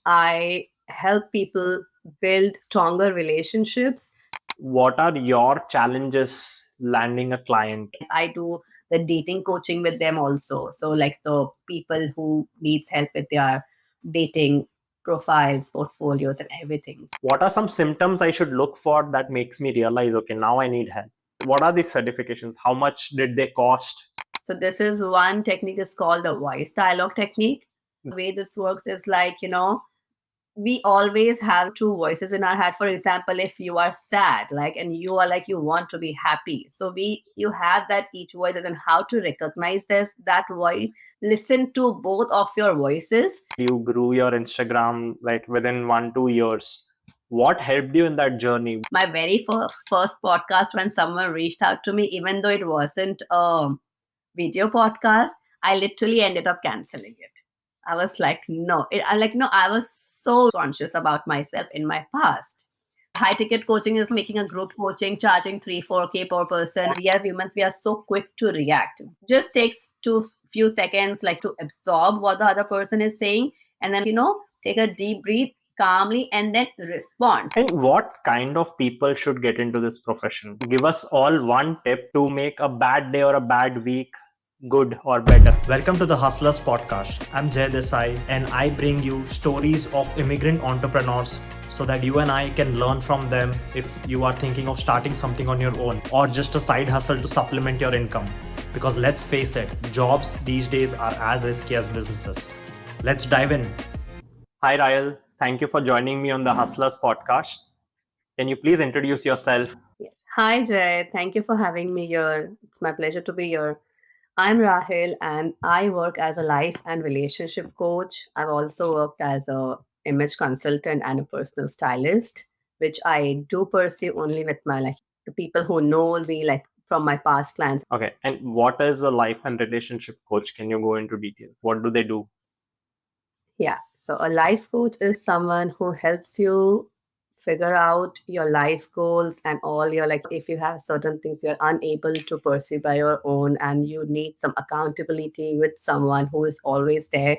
I help people build stronger relationships. What are your challenges landing a client? I do the dating coaching with them also. So, like the people who needs help with their dating profiles, portfolios, and everything. What are some symptoms I should look for that makes me realize, okay, now I need help? What are these certifications? How much did they cost? So this is one technique is called the voice dialogue technique. The way this works is like, we always have two voices in our head. For example, if you are sad, like, and you are like, you want to be happy. So you have that each voice and how to recognize that voice. Listen to both of your voices. You grew your Instagram like within 1-2 years. What helped you in that journey? My very first podcast, when someone reached out to me, even though it wasn't a video podcast, I literally ended up canceling it. I was like, no. I was so conscious about myself in my past. High ticket coaching is making a group coaching, charging 3-4K per person. We as humans, we are so quick to react. Just takes few seconds like to absorb what the other person is saying and then, take a deep breath calmly and then respond. And what kind of people should get into this profession? Give us all one tip to make a bad day or a bad week good or better. Welcome to the Hustlers Podcast. I'm Jay Desai and I bring you stories of immigrant entrepreneurs so that you and I can learn from them if you are thinking of starting something on your own or just a side hustle to supplement your income. Because let's face it, jobs these days are as risky as businesses. Let's dive in. Hi, Rahil. Thank you for joining me on the Hustlers Podcast. Can you please introduce yourself? Yes. Hi, Jay. Thank you for having me here. It's my pleasure to be here. I'm Rahil and I work as a life and relationship coach. I've also worked as a image consultant and a personal stylist, which I do pursue only with my the people who know me from my past clients. Okay. And what is a life and relationship coach? Can you go into details? What do they do? Yeah. So a life coach is someone who helps you figure out your life goals and all your if you have certain things you're unable to pursue by your own and you need some accountability with someone who is always there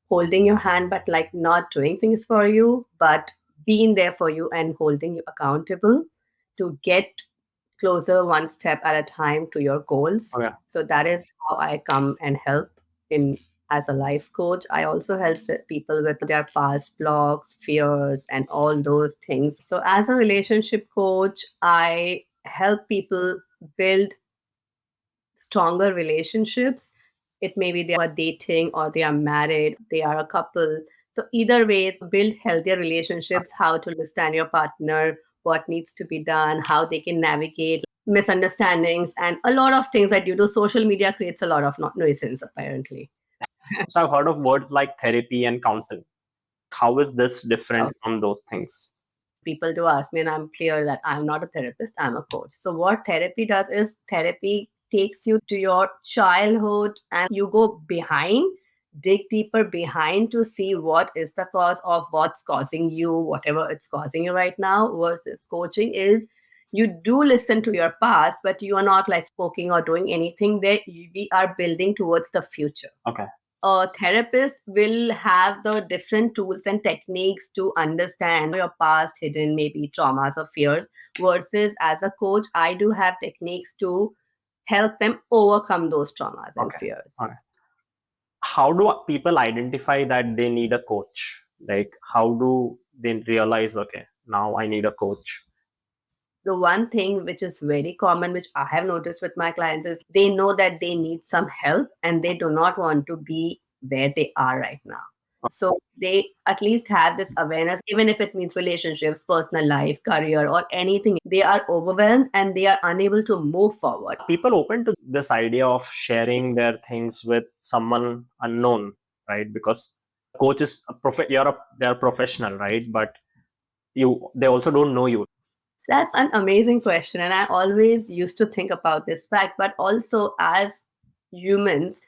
holding your hand but not doing things for you but being there for you and holding you accountable to get closer one step at a time to your goals. Okay. So that is how I come and help in as a life coach. I also help people with their past blocks, fears, and all those things. So as a relationship coach, I help people build stronger relationships. It may be they are dating or they are married, they are a couple. So either ways, build healthier relationships, how to understand your partner, what needs to be done, how they can navigate misunderstandings, and a lot of things that due to social media creates a lot of nuisance apparently. So I've heard of words like therapy and counseling. How is this different Okay. from those things? People do ask me, and I'm clear that I'm not a therapist, I'm a coach. So, what therapy does is therapy takes you to your childhood and you go behind, dig deeper behind to see what is the cause of what's causing you, whatever it's causing you right now, versus coaching is you do listen to your past, but you are not poking or doing anything there. We are building towards the future. Okay. A therapist will have the different tools and techniques to understand your past hidden maybe traumas or fears versus as a coach I do have techniques to help them overcome those traumas and fears. Okay. How do people identify that they need a coach? Like, how do they realize, okay, now I need a coach? The one thing which is very common, which I have noticed with my clients, is they know that they need some help and they do not want to be where they are right now. So they at least have this awareness, even if it means relationships, personal life, career, or anything. They are overwhelmed and they are unable to move forward. People open to this idea of sharing their things with someone unknown, right? Because coach is they're a professional, right? But they also don't know you. That's an amazing question. And I always used to think about this fact, but also as humans,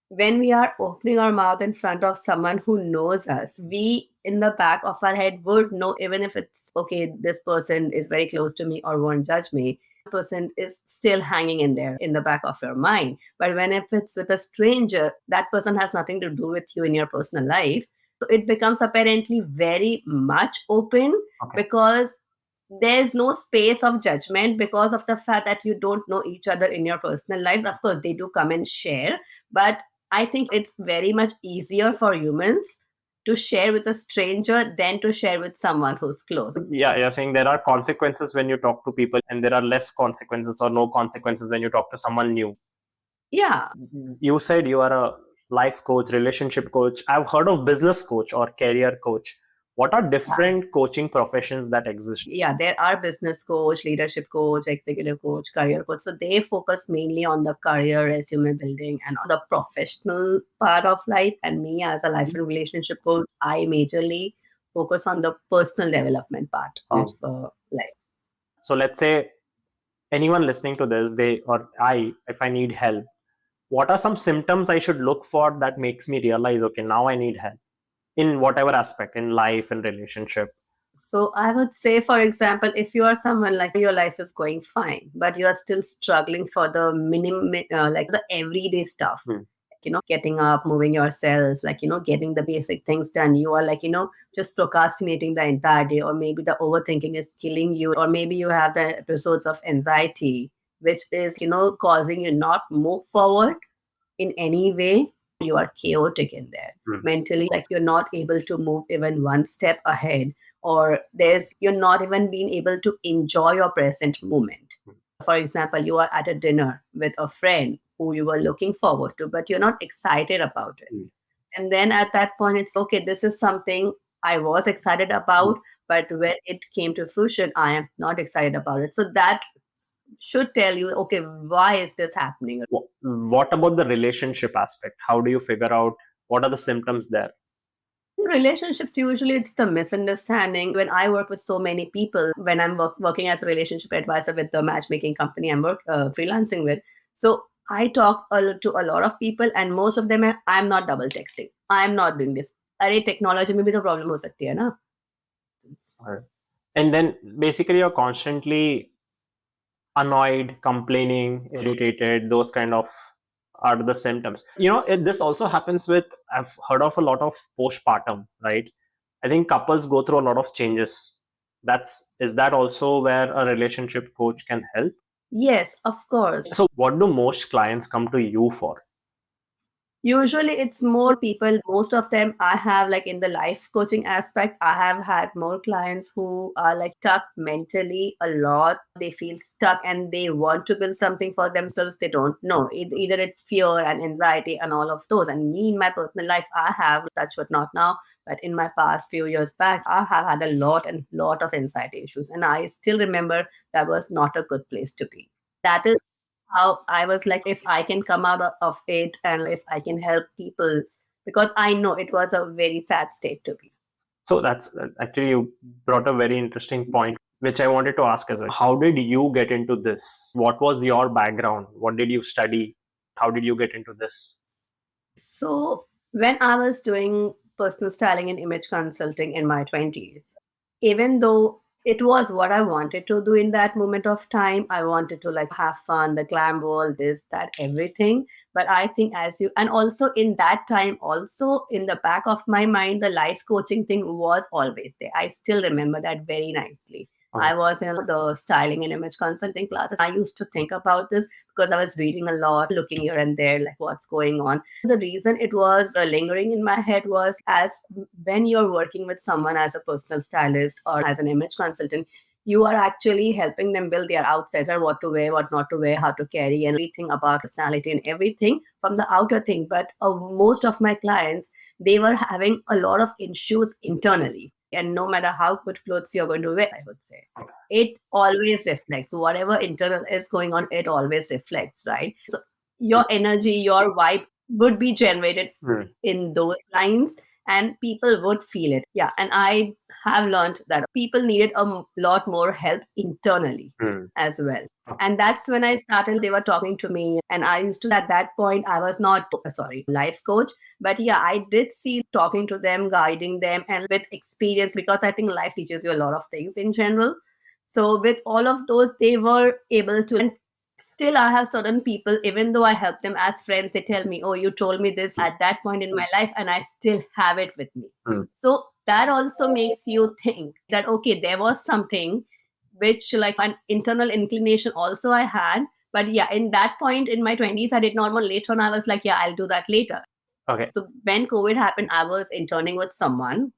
when we are opening our mouth in front of someone who knows us, we in the back of our head would know, even if it's okay, this person is very close to me or won't judge me, person is still hanging in there in the back of your mind. But when if it's with a stranger, that person has nothing to do with you in your personal life. it becomes apparently very much open Okay. because there's no space of judgment because of the fact that you don't know each other in your personal lives. Of course, they do come and share, but I think it's very much easier for humans to share with a stranger than to share with someone who's close. Yeah, you're saying there are consequences when you talk to people, and there are less consequences or no consequences when you talk to someone new. Yeah. You said you are a life coach, relationship coach. I've heard of business coach or career coach. What are different coaching professions that exist? Yeah, there are business coach, leadership coach, executive coach, career coach. So they focus mainly on the career resume building and the professional part of life. And me as a life and relationship coach, I majorly focus on the personal development part of life. So let's say anyone listening to this, they or I, if I need help, what are some symptoms I should look for that makes me realize, okay, now I need help in whatever aspect, in life and relationship? So I would say, for example, if you are someone like your life is going fine, but you are still struggling for the minimum, like the everyday stuff, getting up, moving yourself, getting the basic things done. You are just procrastinating the entire day, or maybe the overthinking is killing you, or maybe you have the episodes of anxiety, which is, causing you not move forward in any way. You are chaotic in there mentally, like you're not able to move even one step ahead, or you're not even being able to enjoy your present moment. For example, you are at a dinner with a friend who you were looking forward to, but you're not excited about it. And then at that point, it's okay, this is something I was excited about, but when it came to fruition, I am not excited about it. So that should tell you, okay, why is this happening? What about the relationship aspect? How do you figure out what are the symptoms there? Relationships, usually it's the misunderstanding. When I work with so many people, when I'm working as a relationship advisor with the matchmaking company I'm freelancing with, so I talk to a lot of people, and most of them are, I'm not double texting, I'm not doing this. अरे technology में भी तो problem हो सकती है ना. And then basically you're constantly annoyed, complaining, irritated, those kind of are the symptoms. This also happens with, I've heard of a lot of postpartum, right? I think couples go through a lot of changes. Is that also where a relationship coach can help? Yes, of course. So what do most clients come to you for? Usually it's more people, most of them I have, like in the life coaching aspect, I have had more clients who are like stuck mentally a lot. They feel stuck and they want to build something for themselves. They don't know. Either it's fear and anxiety and all of those. And me in my personal life, I have, touch wood not now, but in my past few years back, I have had a lot of anxiety issues. And I still remember that was not a good place to be. That is how I was like, if I can come out of it and if I can help people, because I know it was a very sad state to be. So that's actually, you brought a very interesting point, which I wanted to ask as well. How did you get into this? What was your background? What did you study? How did you get into this? So when I was doing personal styling and image consulting in my 20s, even though it was what I wanted to do in that moment of time, I wanted to like have fun, the glam world, this, that, everything. But I think and also in that time, also in the back of my mind, the life coaching thing was always there. I still remember that very nicely. I was in the styling and image consulting classes. I used to think about this because I was reading a lot, looking here and there, like what's going on. The reason it was lingering in my head was as when you're working with someone as a personal stylist or as an image consultant, you are actually helping them build their outsides, or what to wear, what not to wear, how to carry, and everything about personality and everything from the outer thing. But most of my clients, they were having a lot of issues internally. And no matter how good clothes you're going to wear, I would say, it always reflects whatever internal is going on, it always reflects, right? So your energy, your vibe would be generated in those lines and people would feel it. Yeah. And I have learned that people needed a lot more help internally as well. And that's when I started, they were talking to me. And I used to, at that point, I was not, life coach. But yeah, I did see talking to them, guiding them, and with experience, because I think life teaches you a lot of things in general. So with all of those, they were able to Still, I have certain people, even though I help them as friends, they tell me, oh, you told me this at that point in my life, and I still have it with me. So that also makes you think that, okay, there was something which, like, an internal inclination also I had. But yeah, in that point in my 20s, I did not want. Later on, I was like, yeah, I'll do that later. Okay. So when COVID happened, I was interning with someone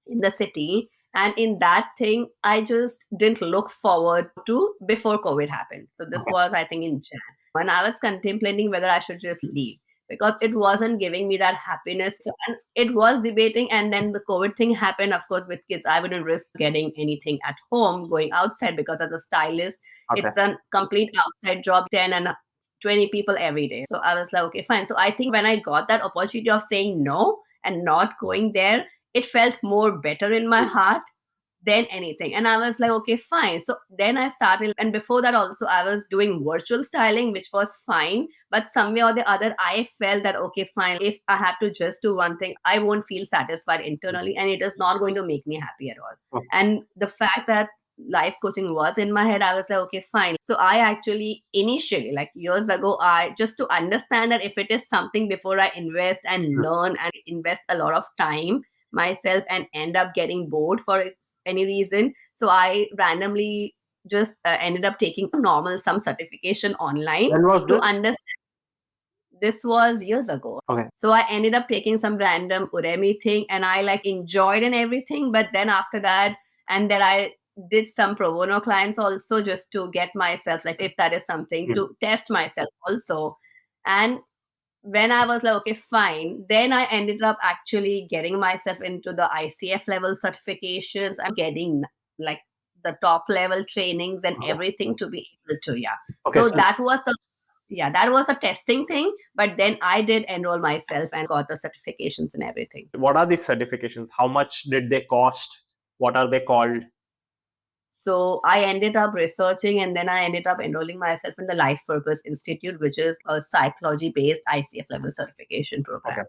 in the city. And in that thing, I just didn't look forward to before COVID happened. So this was, I think, in Jan. When I was contemplating whether I should just leave because it wasn't giving me that happiness. And it was debating. And then the COVID thing happened. Of course, with kids, I wouldn't risk getting anything at home, going outside, because as a stylist, it's a complete outside job, 10 and 20 people every day. So I was like, okay, fine. So I think when I got that opportunity of saying no and not going there, it felt more better in my heart than anything. And I was like, okay, fine. So then I started. And before that, also, I was doing virtual styling, which was fine. But somewhere or the other, I felt that, okay, fine. If I have to just do one thing, I won't feel satisfied internally. And it is not going to make me happy at all. And the fact that life coaching was in my head, I was like, okay, fine. So I actually initially, like years ago, I just to understand that if it is something, before I invest and learn and invest a lot of time myself and end up getting bored for any reason. So I randomly just ended up taking normal some certification online When was to this? understand. This was years ago. Okay. So I ended up taking some random Udemy thing and I like enjoyed and everything. But then after that, and then I did some pro bono clients also just to get myself, like, if that is something to test myself also. And when I was like, okay, fine, then I ended up actually getting myself into the ICF level certifications and getting like the top level trainings and everything to be able to, yeah. Okay, So so that was a testing thing. But then I did enroll myself and got the certifications and everything. what are these certifications? How much did they cost? What are they called? So I ended up researching and then I ended up enrolling myself in the Life Purpose Institute, which is a psychology based ICF level certification program. Okay.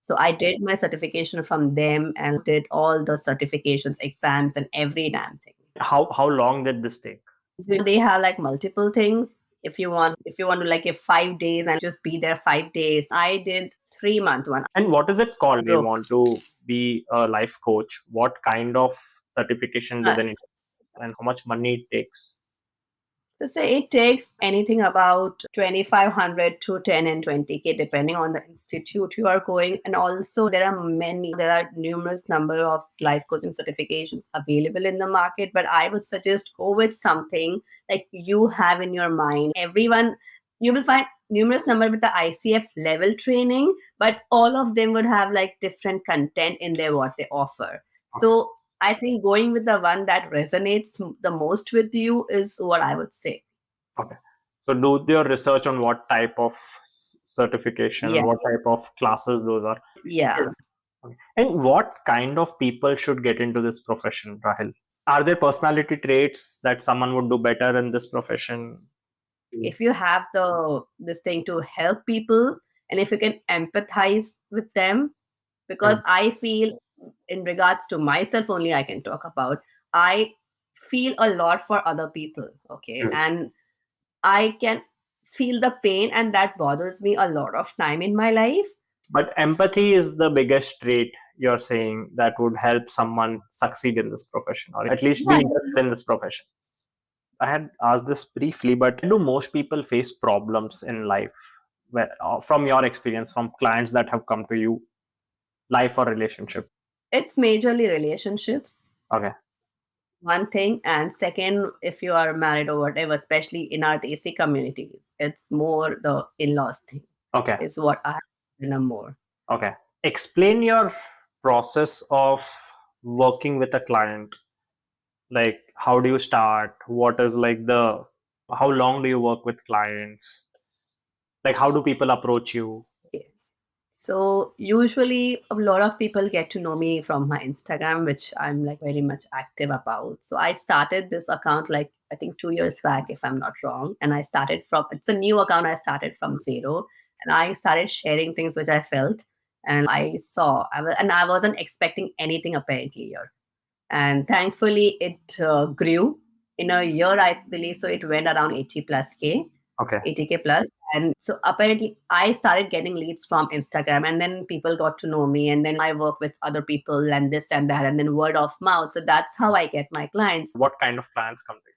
So I did my certification from them and did all the certifications, exams, and every damn thing. How long did this take? So they have like multiple things. If you want to like give 5 days and just be there 5 days. I did 3 month one. And what is it called? They Broke. want to be a life coach. What kind of certification do they need? And how much money it takes? To say it takes anything about 2,500 to 10 and 20K, depending on the institute you are going. And also there are numerous number of life coaching certifications available in the market. But I would suggest go with something like you have in your mind. Everyone, you will find numerous number with the ICF level training, but all of them would have like different content in there, what they offer. So I think going with the one that resonates the most with you is what I would say. Okay. So do your research on what type of certification, Yeah. what type of classes those are. Yeah. Okay. And what kind of people should get into this profession, Rahil? Are there personality traits that someone would do better in this profession? If you have this thing to help people and if you can empathize with them, because I feel, in regards to myself only I can talk about, I feel a lot for other people. Okay. And I can feel the pain and that bothers me a lot of time in my life. But empathy is the biggest trait you're saying that would help someone succeed in this profession or at least be Yeah. interested in this profession. I had asked this briefly, but do most people face problems in life? From your experience, from clients that have come to you, life or relationship? It's majorly relationships. Okay. One thing. And second, if you are married or whatever, especially in our Desi communities, it's more the in-laws thing. Okay. Is what I know more. Okay. Explain your process of working with a client. Like, how do you start? What is like how long do you work with clients? Like, how do people approach you? Okay. So usually a lot of people get to know me from my Instagram, which I'm like very much active about. So I started this account like I think 2 years back, if I'm not wrong. And it's a new account. I started from zero and I started sharing things which I felt and I saw. And I wasn't expecting anything apparently here. And thankfully it grew in a year, I believe. So it went around 80 plus K. Okay. 80K plus. And so apparently I started getting leads from Instagram, and then people got to know me, and then I work with other people and this and that, and then word of mouth. So that's how I get my clients. What kind of clients come to you?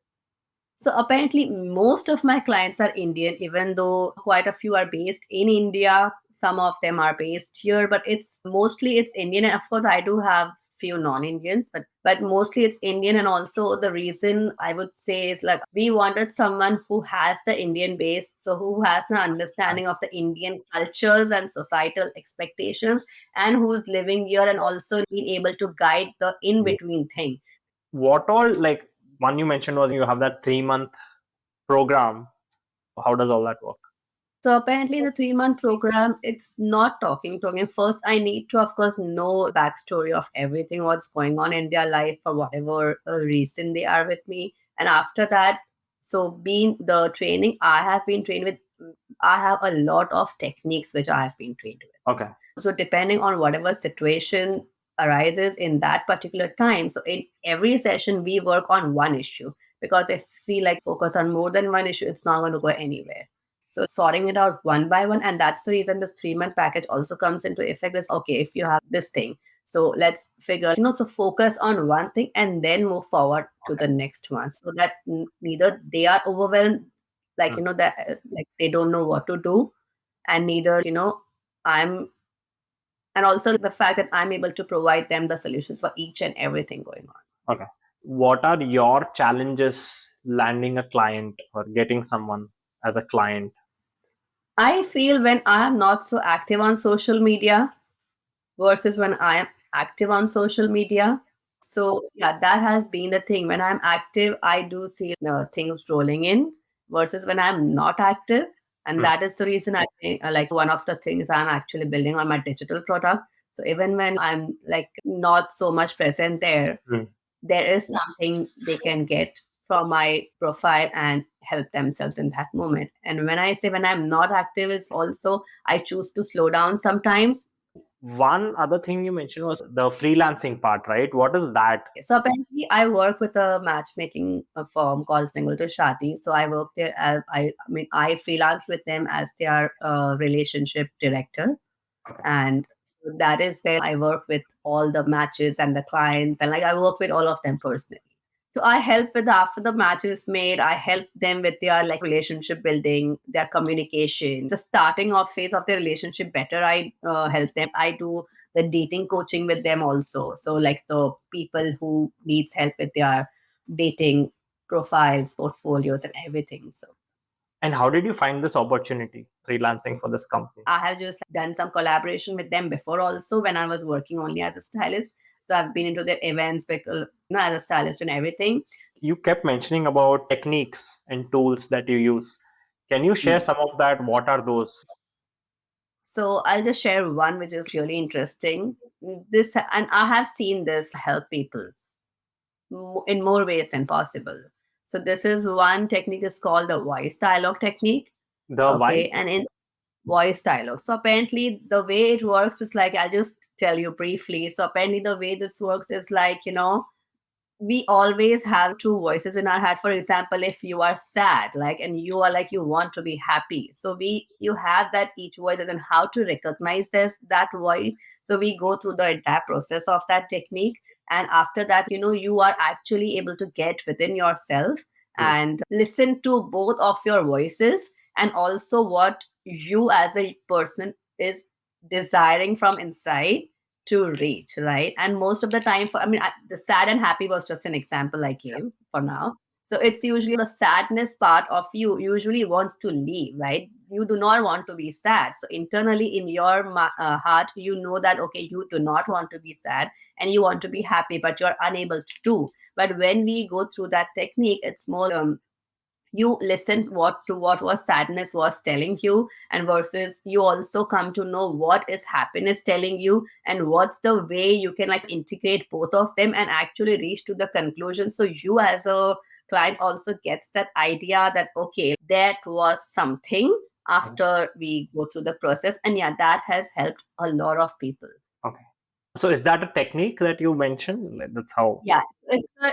So apparently, most of my clients are Indian, even though quite a few are based in India. Some of them are based here, but it's Indian. And of course, I do have few non-Indians, but mostly it's Indian. And also the reason I would say is like we wanted someone who has the Indian base, so who has the understanding of the Indian cultures and societal expectations, and who's living here and also being able to guide the in-between thing. What all, like one you mentioned was you have that 3-month program. How does all that work? So apparently, the 3-month program, it's not talking. First, I need to, of course, know backstory of everything what's going on in their life for whatever reason they are with me. And after that, so being the training, I have been trained with. I have a lot of techniques which I have been trained with. Okay. So depending on whatever situation arises in that particular time, so in every session we work on one issue, because if we like focus on more than one issue, it's not going to go anywhere. So sorting it out one by one, and that's the reason this 3-month package also comes into effect. Is okay, if you have this thing, so let's figure, so focus on one thing and then move forward to the next one, so that neither they are overwhelmed, like that like they don't know what to do, and neither I'm, and also the fact that I'm able to provide them the solutions for each and everything going on. Okay. What are your challenges landing a client or getting someone as a client? I feel when I am not so active on social media versus when I am active on social media. So yeah, that has been the thing. When I'm active, I do see things rolling in versus when I'm not active. And that is the reason I think like one of the things I'm actually building on my digital product. So even when I'm like not so much present there, there is something they can get from my profile and help themselves in that moment. And when I say when I'm not active, is also I choose to slow down sometimes. One other thing you mentioned was the freelancing part, right? What is that? So apparently, I work with a matchmaking firm called Single to Shadi. So I work there as I freelance with them as their relationship director, and so that is where I work with all the matches and the clients, and like I work with all of them personally. So I help with after the match is made. I help them with their like relationship building, their communication, the starting off phase of their relationship better. I help them. I do the dating coaching with them also. So like the people who needs help with their dating profiles, portfolios, and everything. So And how did you find this opportunity freelancing for this company? I have just done some collaboration with them before also when I was working only as a stylist. So I've been into their events with, as a stylist and everything. You kept mentioning about techniques and tools that you use. Can you share some of that? What are those? So I'll just share one which is really interesting. This, and I have seen this help people in more ways than possible. So this is one technique is called the voice dialogue technique. The why? Okay, and in voice dialogue. So apparently the way it works is like I'll just tell you briefly. So apparently the way this works is like, we always have two voices in our head. For example, if you are sad, like, and you are like you want to be happy, so you have that each voice and how to recognize that voice. So we go through the entire process of that technique, and after that, you are actually able to get within yourself and listen to both of your voices, and also what you as a person is desiring from inside to reach, right? And most of the time, the sad and happy was just an example I gave for now. So it's usually the sadness part of you usually wants to leave, right? You do not want to be sad. So internally in your heart, you know that, okay, you do not want to be sad and you want to be happy, but you're unable to do. But when we go through that technique, it's more you listen what was sadness was telling you, and versus you also come to know what is happiness telling you, and what's the way you can like integrate both of them and actually reach to the conclusion. So you as a client also gets that idea that okay, that was something after we go through the process. And yeah, that has helped a lot of people. Okay. So is that a technique that you mentioned? Like, that's how. Yeah,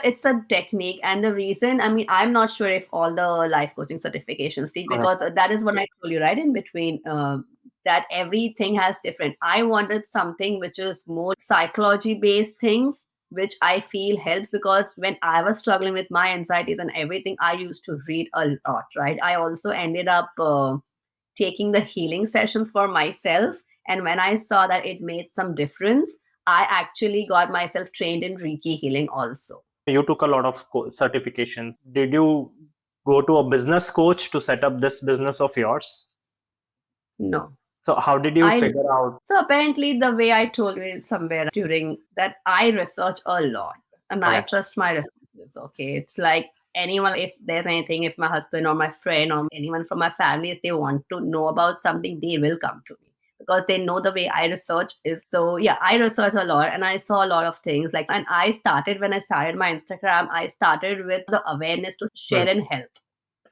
it's a technique. And the reason, I mean, I'm not sure if all the life coaching certifications teach, Okay. because that is what I told you, right? In between, that everything has different. I wanted something which is more psychology based things, which I feel helps, because when I was struggling with my anxieties and everything, I used to read a lot, right? I also ended up taking the healing sessions for myself. And when I saw that it made some difference, I actually got myself trained in Reiki healing also. You took a lot of certifications. Did you go to a business coach to set up this business of yours? No. So how did you I figure out? So apparently the way I told you somewhere during that, I research a lot and I Okay. trust my researches. Okay. It's like anyone, if there's anything, if my husband or my friend or anyone from my family, if they want to know about something, they will come to me because they know the way I research is. So yeah, I research a lot and I saw a lot of things like, and I started, when I started my Instagram, I started with the awareness to share and help.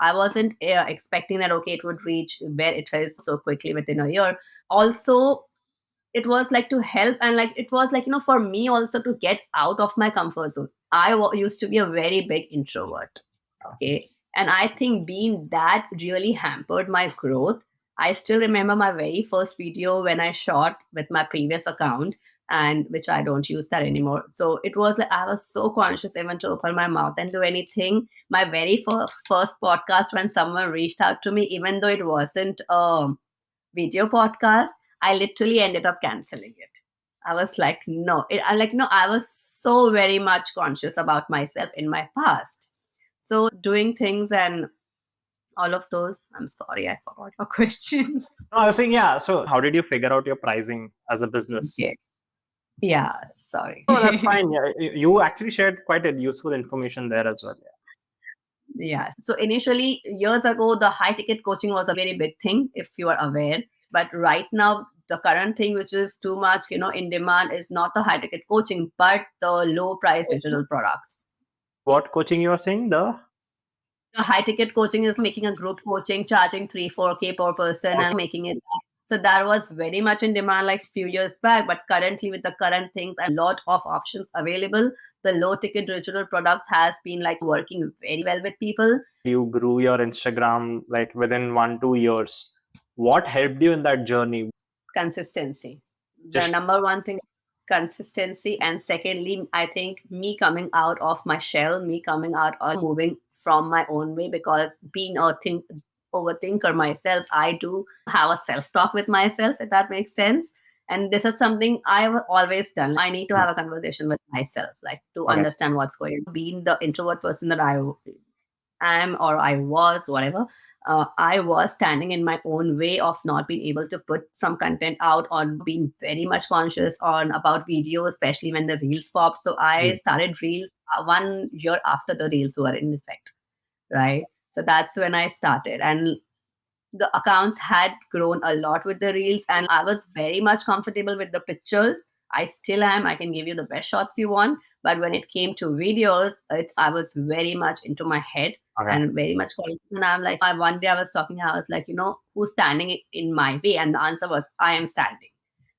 I wasn't expecting that, okay, it would reach where it is so quickly within a year. Also, it was like to help, and like it was like, for me also to get out of my comfort zone. Used to be a very big introvert. Okay. And I think being that really hampered my growth. I still remember my very first video when I shot with my previous account, and which I don't use that anymore. So it was like I was so conscious even to open my mouth and do anything. My very first podcast, when someone reached out to me, even though it wasn't video podcast, I literally ended up canceling it. I was like, no. I'm like, no, I was so very much conscious about myself in my past. So doing things and all of those. I'm sorry, I forgot your question. No, I was saying, yeah. So how did you figure out your pricing as a business? Okay. Yeah, sorry. Oh, that's fine. Yeah, you actually shared quite a useful information there as well. Yeah. So initially, years ago, the high ticket coaching was a very big thing, if you are aware. But right now, the current thing, which is too much, in demand, is not the high ticket coaching, but the low price digital products. What coaching you are saying? The high ticket coaching is making a group coaching, charging 3-4K per person and making it. So that was very much in demand like few years back. But currently, with the current things, a lot of options available. The low ticket digital products has been like working very well with people. You grew your Instagram like within 1-2 years. What helped you in that journey? Consistency. The Just number one thing, consistency. And secondly, I think me coming out of my shell, me coming out or moving from my own way, because being a overthinker myself, I do have a self-talk with myself, if that makes sense. And this is something I've always done. I need to have a conversation with myself, like to okay. understand what's going on. Being the introvert person that I am, or I was, whatever, I was standing in my own way of not being able to put some content out, or being very much conscious on about videos, especially when the reels pop. So I started reels 1 year after the reels were in effect, right? So that's when I started, and the accounts had grown a lot with the reels, and I was very much comfortable with the pictures. I still am. I can give you the best shots you want. But when it came to videos, I was very much into my head Okay. and very much conscious. And I'm like, one day I was talking, I was like, who's standing in my way? And the answer was, I am standing.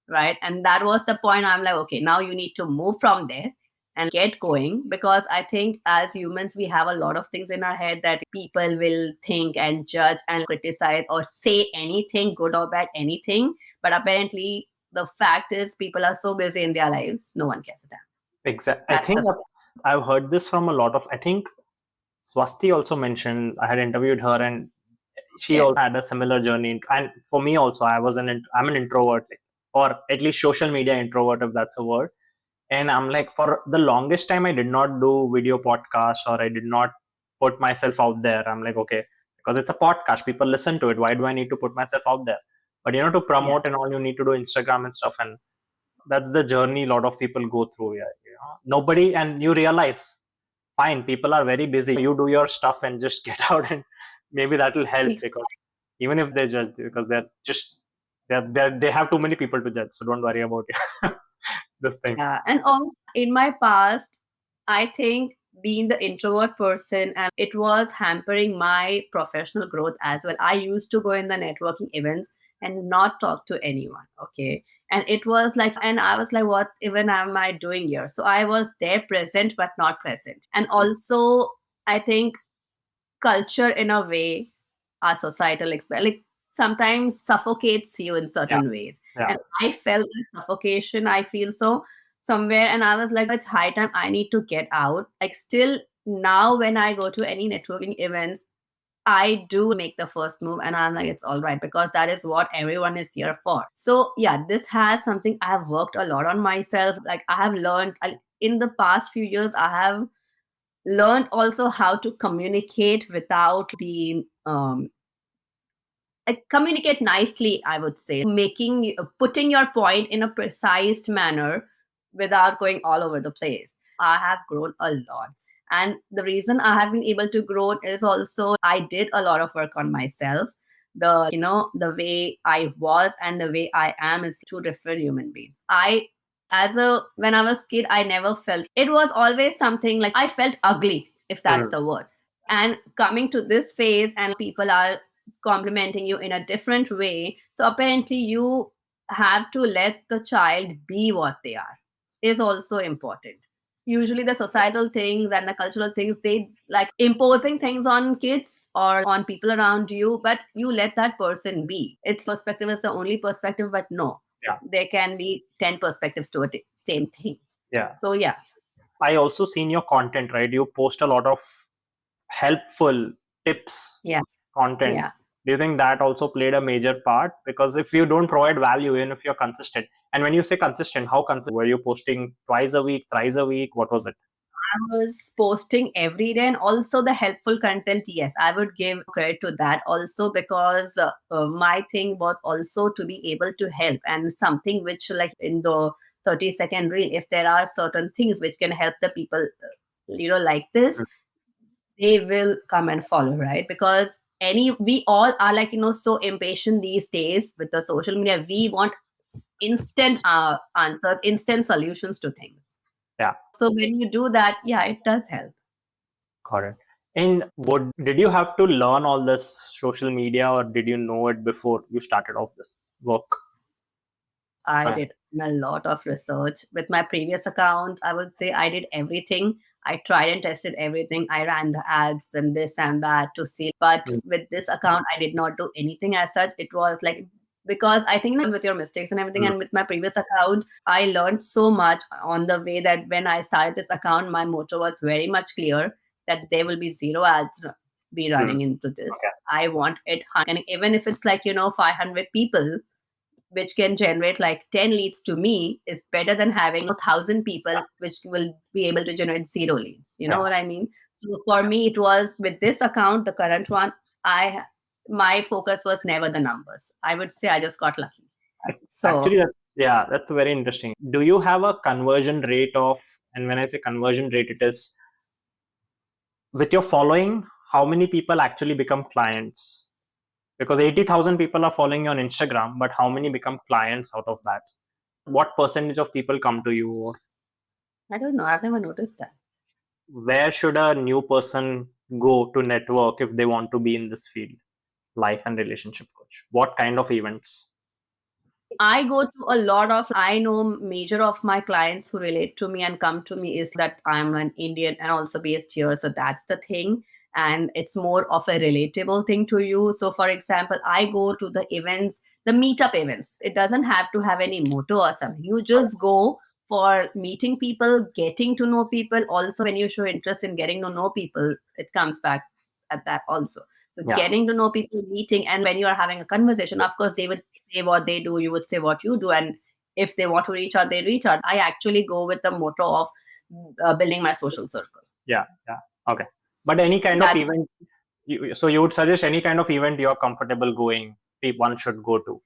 Right. And that was the point. I'm like, okay, now you need to move from there and get going, because I think as humans we have a lot of things in our head that people will think and judge and criticize or say anything good or bad, anything. But apparently the fact is people are so busy in their lives, no one cares a damn. Exactly. I That's think the I've heard this from a lot of. I think Swasti also mentioned. I had interviewed her, and she yeah. also had a similar journey. And for me also, I'm an introvert, or at least social media introvert, if that's a word. And I'm like, for the longest time, I did not do video podcasts, or I did not put myself out there. I'm like, okay, because it's a podcast, people listen to it. Why do I need to put myself out there? But to promote and all, you need to do Instagram and stuff. And that's the journey a lot of people go through. Yeah, nobody, and you realize, fine, people are very busy. You do your stuff and just get out, and maybe that will help, Ex- because even if they judge, because they have too many people to judge. So don't worry about it. This thing. Yeah. And also in my past, I think being the introvert person, and it was hampering my professional growth as well. I used to go in the networking events and not talk to anyone. Okay. And it was like, and I was like, what even am I doing here? So I was there present, but not present. And also, I think culture in a way, our societal experience, like sometimes suffocates you in Yeah. certain ways. Yeah. And I felt that suffocation, I feel so somewhere. And I was like, it's high time I need to get out. Like still now when I go to any networking events, I do make the first move and I'm like, it's all right because that is what everyone is here for. So, yeah, this has something I have worked a lot on myself. Like, I have learned in the past few years, I have learned also how to communicate without being communicate nicely, I would say, making putting your point in a precise manner without going all over the place. I have grown a lot, and the reason I have been able to grow is also I did a lot of work on myself. The way I was and the way I am is two different human beings. I as a When I was kid, I never felt, it was always something like I felt ugly, if that's Mhm. the word. And coming to this phase and people are complimenting you in a different way, so apparently you have to let the child be what they are, is also important. Usually the societal things and the cultural things, they like imposing things on kids or on people around you, but you let that person be. Its perspective is the only perspective, but no, Yeah. there can be 10 perspectives to a same thing. Yeah. So yeah. I also seen your content, right? You post a lot of helpful tips Yeah. content. Yeah. Do you think that also played a major part? Because if you don't provide value, even if you're consistent, and when you say consistent, how consistent were you? Posting twice a week, thrice a week? What was it? I was posting every day, and also the helpful content. Yes, I would give credit to that also because my thing was also to be able to help, and something which, like in the 30-second reel, if there are certain things which can help the people, like this, they will come and follow, right? Because we all are like, so impatient these days with the social media. We want instant answers, instant solutions to things. Yeah, So when you do that, yeah, it does help. got it. And what did you have to learn all this social media, or did you know it before you started off this work? I Okay. did a lot of research. With my previous account, I would say I did everything. I tried and tested everything. I ran the ads and this and that to see. But Mm. with this account, I did not do anything as such. It was like, because I think with your mistakes and everything, Mm. and with my previous account, I learned so much on the way that when I started this account, my motto was very much clear that there will be zero ads be Mm. running into this. Okay. I want it, and even if it's like 500 people which can generate like 10 leads to me, is better than having 1,000 people which will be able to generate zero leads. You know Yeah. what I mean? So for me, it was with this account, the current one, I my focus was never the numbers. I would say I just got lucky. Actually, So that's very interesting. Do you have a conversion rate of, and when I say conversion rate, it is with your following, how many people actually become clients? Because 80,000 people are following you on Instagram, but how many become clients out of that? What percentage of people come to you? Or I don't know. I've never noticed that. where should a new person go to network if they want to be in this field, life and relationship coach? What kind of events? I go to a lot of, I know major of my clients who relate to me and come to me is that I'm an Indian and also based here. So that's the thing. And it's more of a relatable thing to you. So, for example, I go to the events, the meetup events. It doesn't have to have any motto or something. You just go for meeting people, getting to know people. Also, when you show interest in getting to know people, it comes back at that also. So Yeah. getting to know people, meeting, and when you are having a conversation, of course, they would say what they do, you would say what you do, and if they want to reach out, they reach out. I actually go with the motto of building my social circle. Yeah. Yeah. Okay. But any kind of That's event, so you would suggest any kind of event you're comfortable going, one should go to.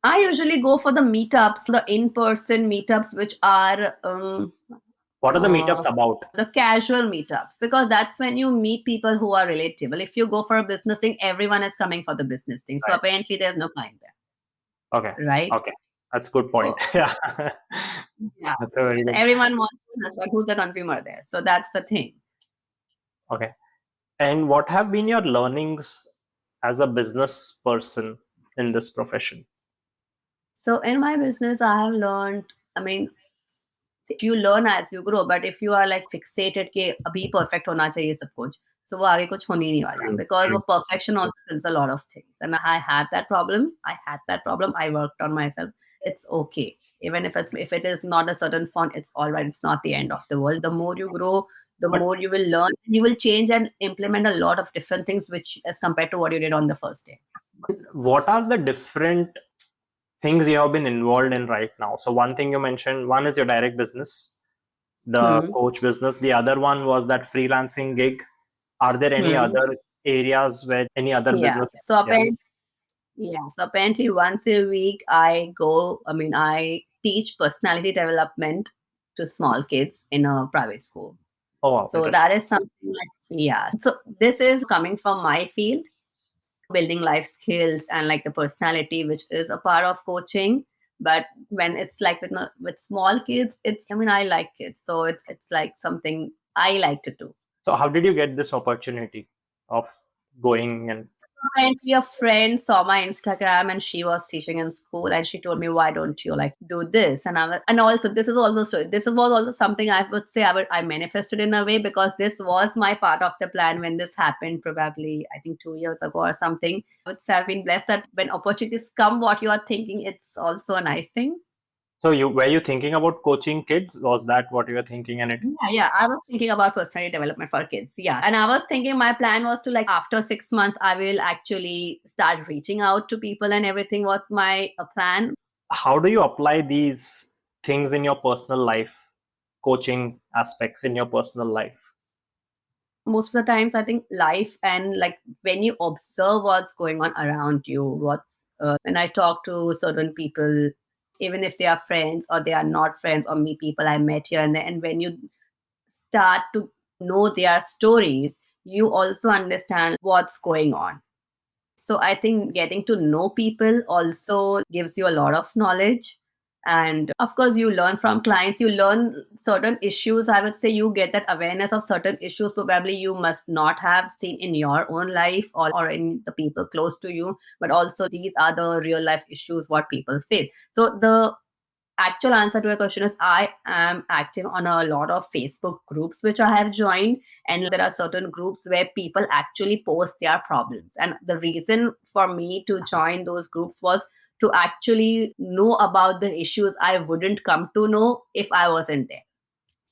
I usually go for the meetups, the in-person meetups, which are What are the meetups about? the casual meetups, because that's when you meet people who are relatable. If you go for a business thing, everyone is coming for the business thing. So Right. apparently, there's no client Okay. there, right? Okay. That's a good point. So Yeah. yeah, That's a very so good. everyone wants business, but who's the consumer there? So that's the thing. Okay. And what have been your learnings as a business person in this profession? So in my business, I have learned, I mean, you learn as you grow, but if you are like fixated कि अभी perfect होना चाहिए सब कुछ, so वो आगे कुछ होने ही नहीं वाला, True, because true. वो perfection also kills a lot of things. And I had that problem. I worked on myself. It's okay. Even if it is not a certain font, it's all right. It's not the end of the world. The more you grow, the But more you will learn. You will change and implement a lot of different things, which as compared to what you did on the first day. what are the different things you have been involved in right now? So one thing you mentioned, one is your direct business, the Hmm. coach business. The other one was that freelancing gig. Are there any Hmm. other areas where any other Yeah. business? So Yeah. apparently once a week I teach personality development to small kids in a private school. Oh, wow, So interesting. that is something like, yeah. So this is coming from my field, building life skills and like the personality, which is a part of coaching. But when it's like with small kids, I like kids. So it's like something I like to do. So how did you get this opportunity of going and Apparently, a friend saw my Instagram and she was teaching in school and she told me, "Why don't you like do this?" And also this was also something I would say I manifested in a way, because this was my part of the plan when this happened, probably I think 2 years ago or something. I would say I've been blessed that when opportunities come, what you are thinking, it's also a nice thing. so you were you thinking about coaching kids? Was that what you were thinking? And it Yeah, I was thinking about personality development for kids. Yeah. And I was thinking my plan was to like after 6 months, I will actually start reaching out to people and everything was my plan. how do you apply these things in your personal life, coaching aspects in your personal life? Most of the times, I think life and like when you observe what's going on around you, when I talk to certain people, even if they are friends or they are not friends, or me people I met here and there, and when you start to know their stories, you also understand what's going on. So I think getting to know people also gives you a lot of knowledge. And of course, you learn from clients, you learn certain issues. I would say you get that awareness of certain issues probably you must not have seen in your own life or in the people close to you. But also, these are the real life issues what people face. So the actual answer to your question is I am active on a lot of Facebook groups which I have joined. And there are certain groups where people actually post their problems. And the reason for me to join those groups was to actually know about the issues I wouldn't come to know if I wasn't there.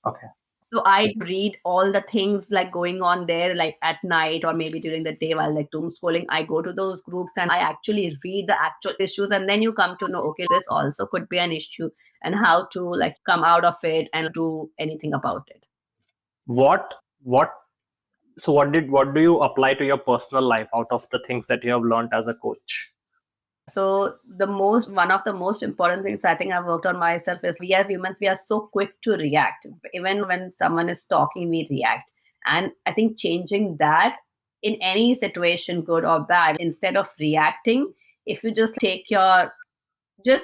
Okay. So I read all the things like going on there, like at night or maybe during the day while like doom scrolling. I go to those groups and I actually read the actual issues, and then you come to know, okay, this also could be an issue, and how to like come out of it and do anything about it. What what so what do you apply to your personal life out of the things that you have learned as a coach? So one of the most important things I think I've worked on myself is we as humans, we are so quick to react. Even when someone is talking, we react. And I think changing that in any situation, good or bad, instead of reacting, if you just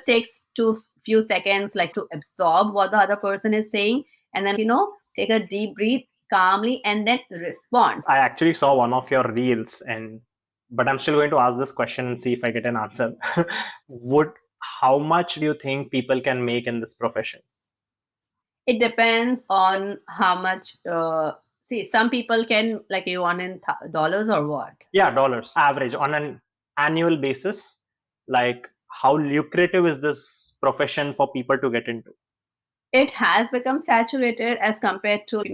takes two few seconds like to absorb what the other person is saying, and then take a deep breath calmly and then respond. I actually saw one of your reels, and but I'm still going to ask this question and see if I get an answer. Would How much do you think people can make in this profession? It depends on how much. See, some people can like you want in dollars or what. Yeah, dollars average on an annual basis. Like, how lucrative is this profession for people to get into? It has become saturated as compared to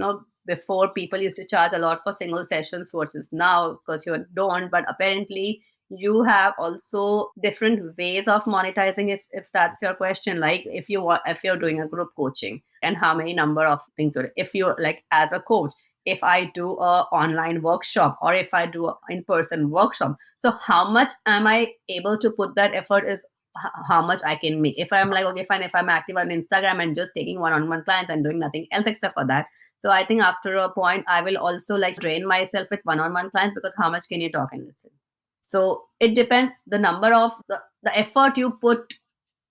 before. People used to charge a lot for single sessions versus now, because you don't. But apparently you have also different ways of monetizing, if that's your question. Like if you're doing a group coaching, and how many number of things if you like as a coach, if I do a online workshop or if I do a in-person workshop, so how much am I able to put that effort is how much I can make. If I'm like, okay, fine, if I'm active on Instagram and just taking one-on-one clients and doing nothing else except for that. So I think after a point, I will also like drain myself with one-on-one clients, because how much can you talk and listen? So it depends. The number of the effort you put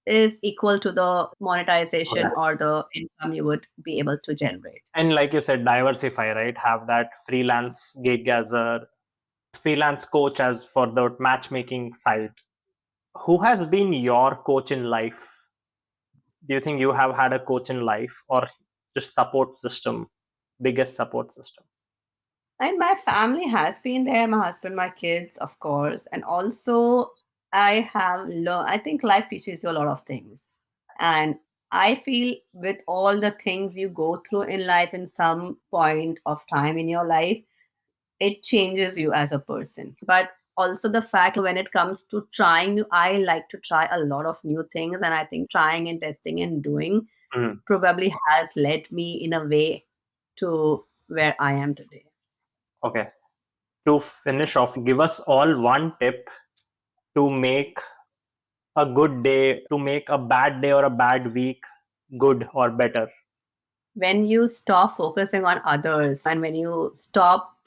is equal to the monetization Okay. or the income you would be able to generate. And like you said, diversify, right? Have that freelance gig as a freelance coach as for the matchmaking side. Who has been your coach in life? Do you think you have had a coach in life, or just support system, biggest support system? And my family has been there, my husband, my kids, of course. And also, I have learned, I think life teaches you a lot of things. And I feel with all the things you go through in life, in some point of time in your life, it changes you as a person. But also the fact when it comes to trying, I like to try a lot of new things. And I think trying and testing and doing Mm. probably has led me in a way to where I am today. Okay. To finish off, give us all one tip to make a good day, to make a bad day or a bad week good or better. When you stop focusing on others and when you stop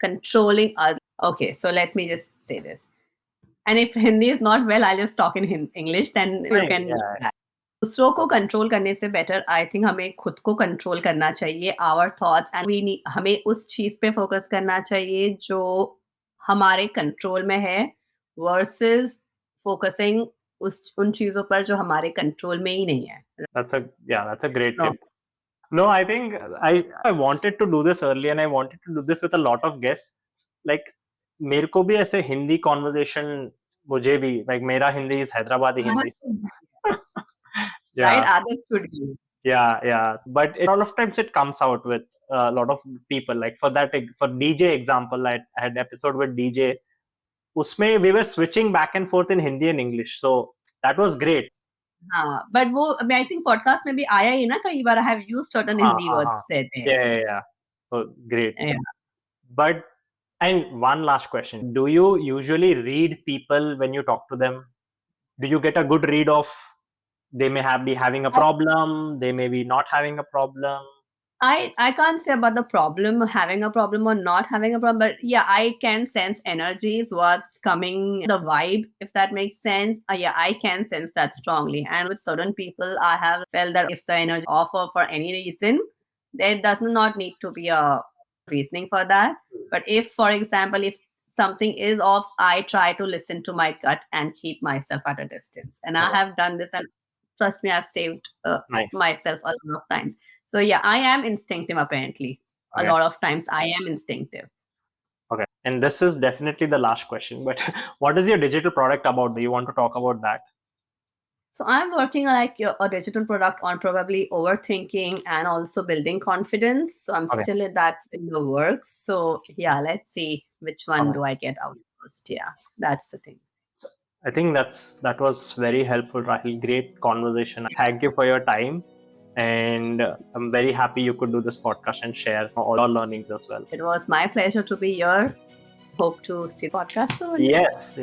controlling others. Okay, so let me just say this. And if Hindi is not well, I'll just talk in English, then you Fine, can. yeah. दूसरों को control करने से better I think हमें खुद को control करना चाहिए our thoughts and we हमें उस चीज पे फोकस करना चाहिए जो हमारे कंट्रोल में है वर्सेस फोकसिंग उस उन चीजों पर जो हमारे कंट्रोल में ही नहीं है. That's a great No. tip. No, I think I wanted to do this early, and I wanted to do this with a lot of guests. Like, मेरे को भी ऐसे हिंदी conversation, मुझे भी like मेरा Hindi is Hyderabadi Hindi. Right, Yeah, आदत छूट गई. yeah. But a lot of times it comes out with a lot of people. Like for DJ example, I had episode with DJ. उसमें we were switching back and forth in Hindi and English, so that was great. हाँ, but वो I think podcast में भी आया ही ना कई बार. I have used certain Hindi words हाँ. Said there. Yeah. So great. But and one last question: do you usually read people when you talk to them? Do you get a good read of they may be having a problem, they may be not having a problem? I can't say about the problem, having a problem or not having a problem, but yeah, I can sense energies, what's coming, the vibe, if that makes sense. Yeah, I can sense that strongly. And with certain people, I have felt that if the energy off for any reason, there does not need to be a reasoning for that. But if, for example, if something is off, I try to listen to my gut and keep myself at a distance. And I have done this, and trust me, I've saved Nice. myself a lot of times. So yeah, I am instinctive apparently. A Okay. lot of times I am instinctive. Okay. And this is definitely the last question, but what is your digital product about? Do you want to talk about that? So I'm working like a digital product on probably overthinking and also building confidence. So I'm Okay. still that's in the works. So yeah, let's see which one Okay. do I get out first. Yeah, that's the thing. I think that was very helpful, Rahil. Great conversation. Thank you for your time. And I'm very happy you could do this podcast and share all our learnings as well. It was my pleasure to be here. Hope to see the podcast soon. Yes.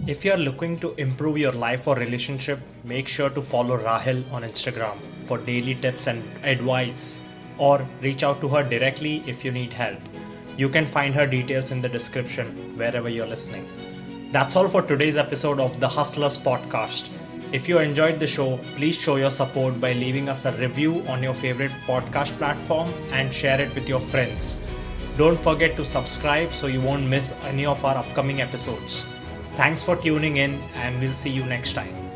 If you're looking to improve your life or relationship, make sure to follow Rahil on Instagram for daily tips and advice, or reach out to her directly if you need help. You can find her details in the description wherever you're listening. That's all for today's episode of the Hustlers Podcast. If you enjoyed the show, please show your support by leaving us a review on your favorite podcast platform and share it with your friends. Don't forget to subscribe so you won't miss any of our upcoming episodes. Thanks for tuning in, and we'll see you next time.